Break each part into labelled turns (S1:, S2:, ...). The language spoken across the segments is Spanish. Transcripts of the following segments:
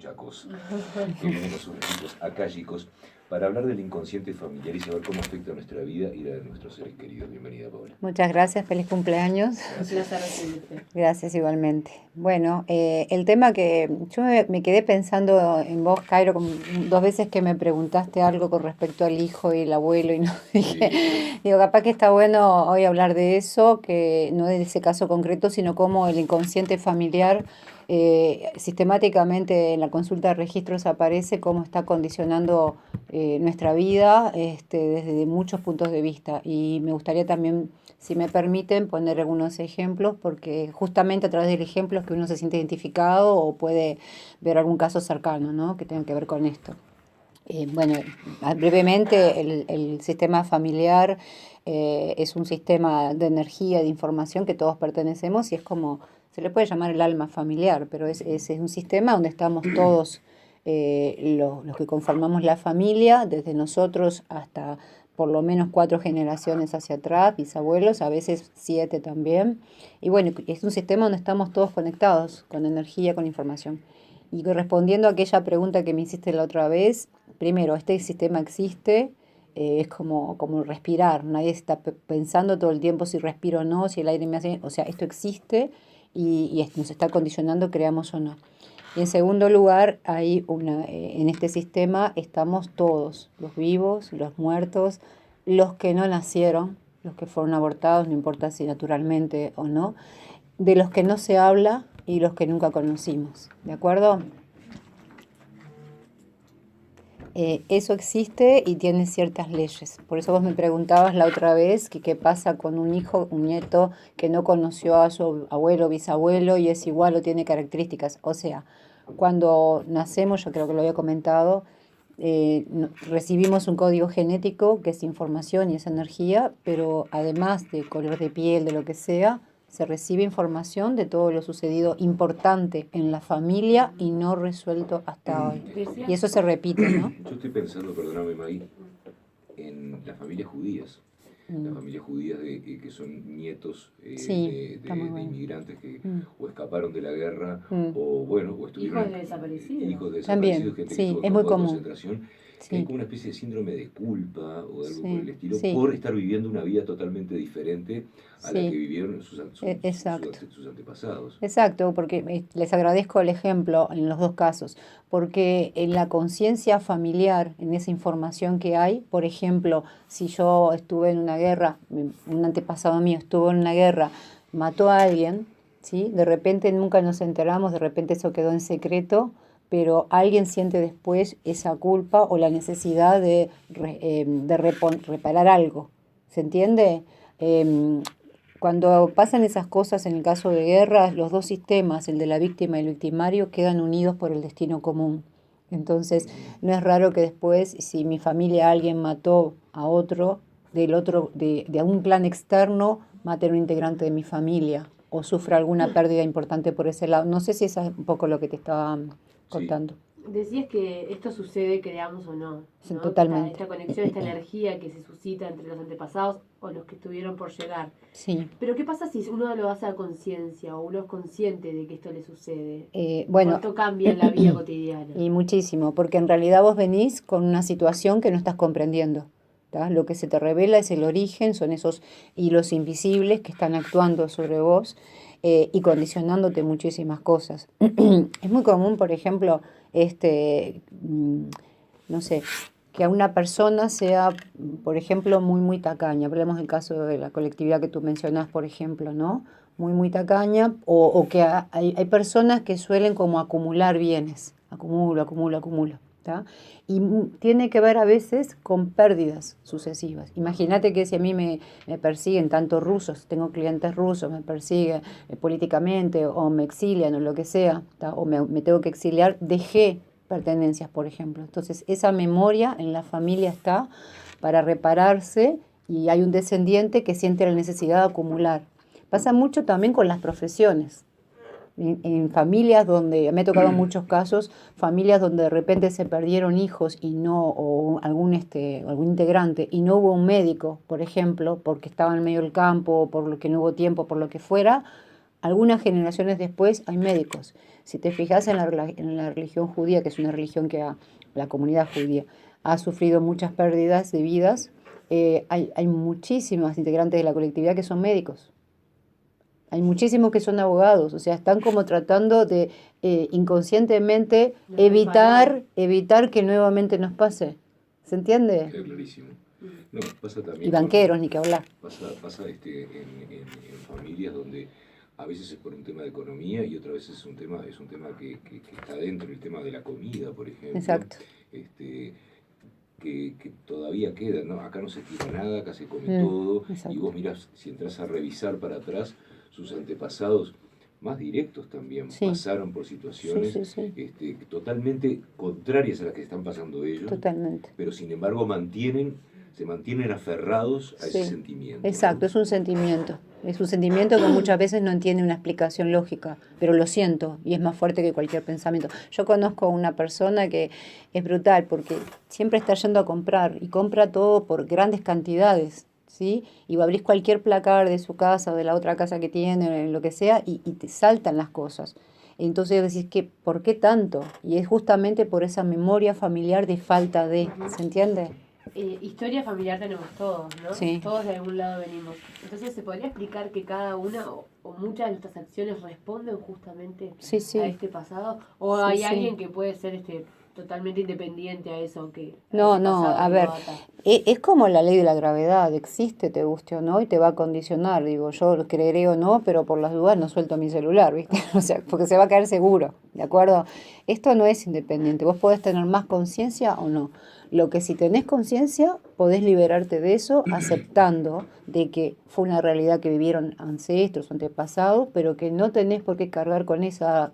S1: mucha cosa, que vienen con sus registros acálicos, para hablar del inconsciente familiar y saber cómo afecta nuestra vida y la de nuestros seres queridos. Bienvenida, Paola.
S2: Muchas gracias, feliz cumpleaños.
S3: Un placer recibirte.
S2: Gracias igualmente. Bueno, el tema que yo me quedé pensando en vos, Cairo, como 2 veces que me preguntaste algo con respecto al hijo y el abuelo y no dije, digo, capaz que está bueno hoy hablar de eso, que no de ese caso concreto, sino cómo el inconsciente familiar sistemáticamente en la consulta de registros aparece, cómo está condicionando nuestra vida desde muchos puntos de vista. Y me gustaría también, si me permiten, poner algunos ejemplos, porque justamente a través del ejemplo es que uno se siente identificado o puede ver algún caso cercano, ¿no?, que tenga que ver con esto. Bueno, brevemente, el sistema familiar es un sistema de energía, de información que todos pertenecemos y es como, se le puede llamar el alma familiar, pero es un sistema donde estamos todos los que conformamos la familia, desde nosotros hasta por lo menos 4 generaciones hacia atrás, bisabuelos, a veces 7 también. Y bueno, es un sistema donde estamos todos conectados con energía, con información. Y respondiendo a aquella pregunta que me hiciste la otra vez, primero, este sistema existe, es como respirar, nadie está pensando todo el tiempo si respiro o no, si el aire me hace, o sea, esto existe y nos está condicionando, creamos o no. Y en segundo lugar, en este sistema estamos todos, los vivos, los muertos, los que no nacieron, los que fueron abortados, no importa si naturalmente o no, de los que no se habla y los que nunca conocimos, ¿de acuerdo? Eso existe y tiene ciertas leyes. Por eso vos me preguntabas la otra vez que qué pasa con un hijo, un nieto que no conoció a su abuelo o bisabuelo y es igual o tiene características. O sea, cuando nacemos, yo creo que lo había comentado, recibimos un código genético que es información y es energía, pero además de color de piel, de lo que sea, se recibe información de todo lo sucedido importante en la familia y no resuelto hasta hoy. Y eso se repite, ¿no?
S1: Yo estoy pensando, perdóname, Maggie, en las familias judías. Las familias judías que son nietos
S2: Sí, está muy
S1: de
S2: bueno.
S1: inmigrantes que o escaparon de la guerra o estuvieron
S3: Hijos de desaparecidos.
S1: hijos de desaparecidos,
S2: También,
S1: gente que
S2: sí,
S1: estuvo en
S2: es muy
S1: campos de
S2: común.
S1: concentración, que hay
S2: Sí,
S1: como una especie de síndrome de culpa o de algo por el
S2: sí,
S1: estilo
S2: sí,
S1: por estar viviendo una vida totalmente diferente a la que
S2: sí,
S1: vivieron
S2: exacto.
S1: sus antepasados.
S2: Exacto, porque les agradezco el ejemplo en los dos casos, porque en la conciencia familiar, en esa información que hay, por ejemplo, si yo estuve en una guerra, un antepasado mío estuvo en una guerra, mató a alguien, ¿sí? De repente nunca nos enteramos, de repente eso quedó en secreto, pero alguien siente después esa culpa o la necesidad de reparar algo, ¿se entiende? Em, Cuando pasan esas cosas en el caso de guerras, los dos sistemas, el de la víctima y el victimario, quedan unidos por el destino común. Entonces, no es raro que después, si mi familia alguien mató a otro, de un clan externo, mate a un integrante de mi familia o sufra alguna pérdida importante por ese lado. No sé si eso es un poco lo que te estaba
S1: Sí.
S2: contando.
S3: Decías que esto sucede, creamos o no,
S2: Sí,
S3: ¿no?
S2: totalmente.
S3: Esta conexión, esta energía que se suscita entre los antepasados o los que estuvieron por llegar.
S2: Sí.
S3: Pero ¿qué pasa si uno lo hace a conciencia o uno es consciente de que esto le sucede?
S2: Bueno,
S3: ¿Cuánto cambia en la vida cotidiana?
S2: y muchísimo, porque en realidad vos venís con una situación que no estás comprendiendo. ¿Tá? Lo que se te revela es el origen, son esos hilos invisibles que están actuando sobre vos y condicionándote muchísimas cosas. Es muy común, por ejemplo, no sé, que a una persona sea, por ejemplo, muy, muy tacaña. Hablemos del caso de la colectividad que tú mencionás, por ejemplo, ¿no? Muy, muy tacaña, o que hay personas que suelen como acumular bienes, acumulo, acumulo, acumulo. ¿Tá? Y tiene que ver a veces con pérdidas sucesivas. Imagínate que si a mí me persiguen tantos rusos, tengo clientes rusos, me persiguen políticamente o me exilian o lo que sea, ¿tá? O me tengo que exiliar, dejé pertenencias, por ejemplo. Entonces esa memoria en la familia está para repararse y hay un descendiente que siente la necesidad de acumular. Pasa mucho también con las profesiones. En familias donde, me ha tocado muchos casos, familias donde de repente se perdieron hijos y no, o algún integrante, y no hubo un médico, por ejemplo, porque estaba en medio del campo, por lo que no hubo tiempo, por lo que fuera, algunas generaciones después hay médicos. Si te fijas en la religión judía, que es una religión la comunidad judía ha sufrido muchas pérdidas de vidas, hay muchísimas integrantes de la colectividad que son médicos. Hay muchísimos que son abogados, o sea, están como tratando de inconscientemente evitar que nuevamente nos pase. ¿Se entiende?
S1: Queda clarísimo. No, pasa también
S2: Y banqueros, ni que hablar.
S1: Pasa en familias donde a veces es por un tema de economía y otras veces es un tema que está dentro, el tema de la comida, por ejemplo.
S2: Exacto.
S1: Que todavía queda, ¿no? Acá no se tira nada, acá se come todo.
S2: Exacto.
S1: Y vos mirás, si entras a revisar para atrás, sus antepasados más directos también pasaron por situaciones totalmente contrarias a las que están pasando ellos.
S2: Totalmente.
S1: Pero sin embargo se mantienen aferrados a ese sentimiento.
S2: Exacto, ¿no? Es un sentimiento. Es un sentimiento que muchas veces no entiende una explicación lógica, pero lo siento y es más fuerte que cualquier pensamiento. Yo conozco a una persona que es brutal porque siempre está yendo a comprar y compra todo por grandes cantidades, ¿sí? Y abrís cualquier placar de su casa o de la otra casa que tiene, lo que sea, y te saltan las cosas. Entonces decís, ¿por qué tanto? Y es justamente por esa memoria familiar de falta de, ¿se entiende?
S3: Historia familiar tenemos todos, ¿no?
S2: Sí.
S3: Todos de algún lado venimos. Entonces, ¿se podría explicar que cada una o muchas de nuestras acciones responden justamente a este pasado? ¿O hay alguien que puede ser totalmente independiente a eso?
S2: No, a ver, es como la ley de la gravedad, existe, te guste o no, y te va a condicionar. Digo, yo lo creeré o no, pero por las dudas no suelto mi celular, ¿viste? O sea, porque se va a caer seguro, ¿de acuerdo? Esto no es independiente, vos podés tener más conciencia o no. Lo que si tenés conciencia, podés liberarte de eso aceptando de que fue una realidad que vivieron ancestros, antepasados, pero que no tenés por qué cargar con esa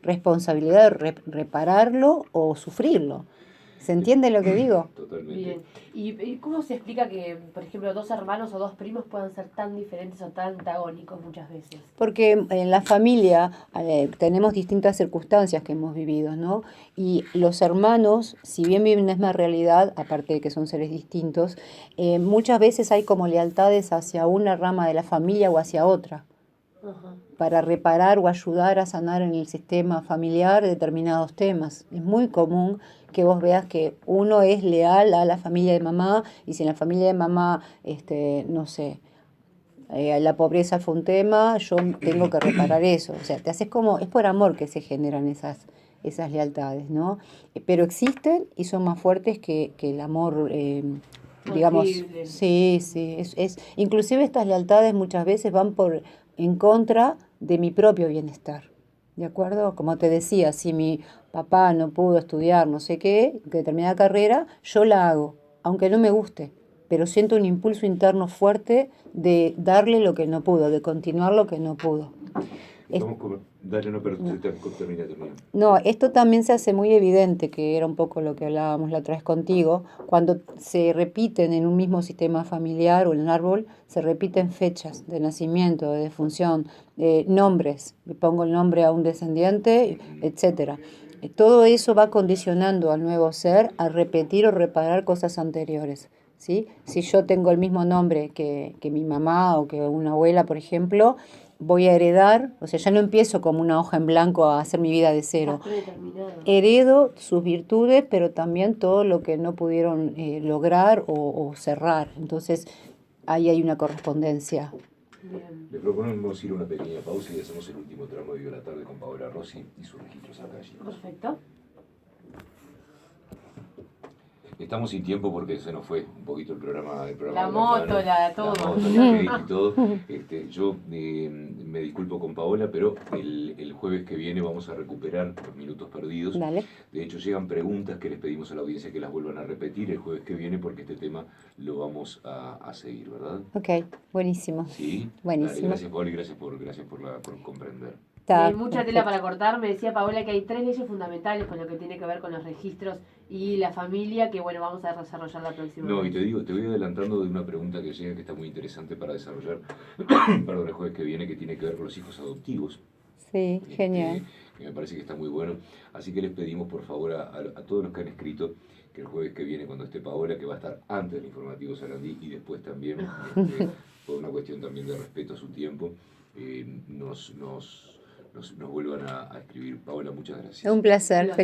S2: responsabilidad de repararlo o sufrirlo. ¿Se entiende lo que digo?
S1: Totalmente.
S3: Bien. ¿Y cómo se explica que, por ejemplo, dos hermanos o dos primos puedan ser tan diferentes o tan antagónicos muchas veces?
S2: Porque en la familia tenemos distintas circunstancias que hemos vivido, ¿no? Y los hermanos, si bien viven la misma realidad, aparte de que son seres distintos, muchas veces hay como lealtades hacia una rama de la familia o hacia otra.
S3: Ajá.
S2: Para reparar o ayudar a sanar en el sistema familiar determinados temas. Es muy común que vos veas que uno es leal a la familia de mamá y si en la familia de mamá, no sé, la pobreza fue un tema, yo tengo que reparar eso. O sea, te haces como, es por amor que se generan esas lealtades, ¿no? Pero existen y son más fuertes que el amor, digamos.
S3: Horrible.
S2: Sí, inclusive estas lealtades muchas veces van en contra de mi propio bienestar, ¿de acuerdo? Como te decía, si mi papá no pudo estudiar no sé qué, determinada carrera, yo la hago, aunque no me guste, pero siento un impulso interno fuerte de darle lo que no pudo, de continuar lo que no pudo.
S1: Termina.
S2: No, esto también se hace muy evidente, que era un poco lo que hablábamos la otra vez contigo, cuando se repiten en un mismo sistema familiar o en el árbol, se repiten fechas de nacimiento, de defunción, nombres, le pongo el nombre a un descendiente, etcétera. Todo eso va condicionando al nuevo ser a repetir o reparar cosas anteriores, ¿sí? Si yo tengo el mismo nombre que mi mamá o que una abuela, por ejemplo, voy a heredar, o sea, ya no empiezo como una hoja en blanco a hacer mi vida de cero. Heredo sus virtudes, pero también todo lo que no pudieron lograr o cerrar. Entonces, ahí hay una correspondencia.
S3: Bien.
S1: Le proponemos ir a una pequeña pausa y hacemos el último tramo de Viva la Tarde con Paola Rossi y sus registros acálicos.
S3: Perfecto.
S1: Estamos sin tiempo porque se nos fue un poquito el programa
S3: la moto, todo.
S1: La moto, la y todo. Yo me disculpo con Paola, pero el jueves que viene vamos a recuperar los minutos perdidos.
S2: Dale.
S1: De hecho, llegan preguntas que les pedimos a la audiencia que las vuelvan a repetir el jueves que viene porque este tema lo vamos a seguir, ¿verdad?
S2: Ok, buenísimo.
S1: Sí.
S2: Buenísimo.
S1: Dale, gracias, Paola, y gracias por comprender.
S3: Hay mucha tela para cortar. Me decía Paola que hay 3 leyes fundamentales con lo que tiene que ver con los registros y la familia, que bueno, vamos a desarrollar la próxima vez.
S1: No, y te voy adelantando de una pregunta que llega que está muy interesante para desarrollar, perdón, el jueves que viene, que tiene que ver con los hijos adoptivos.
S2: Sí, genial.
S1: Que me parece que está muy bueno. Así que les pedimos, por favor, a todos los que han escrito, que el jueves que viene, cuando esté Paola, que va a estar antes del informativo Sarandí y después también, por una cuestión también de respeto a su tiempo, nos nos vuelvan a escribir. Paola, muchas gracias.
S2: Un placer. Feliz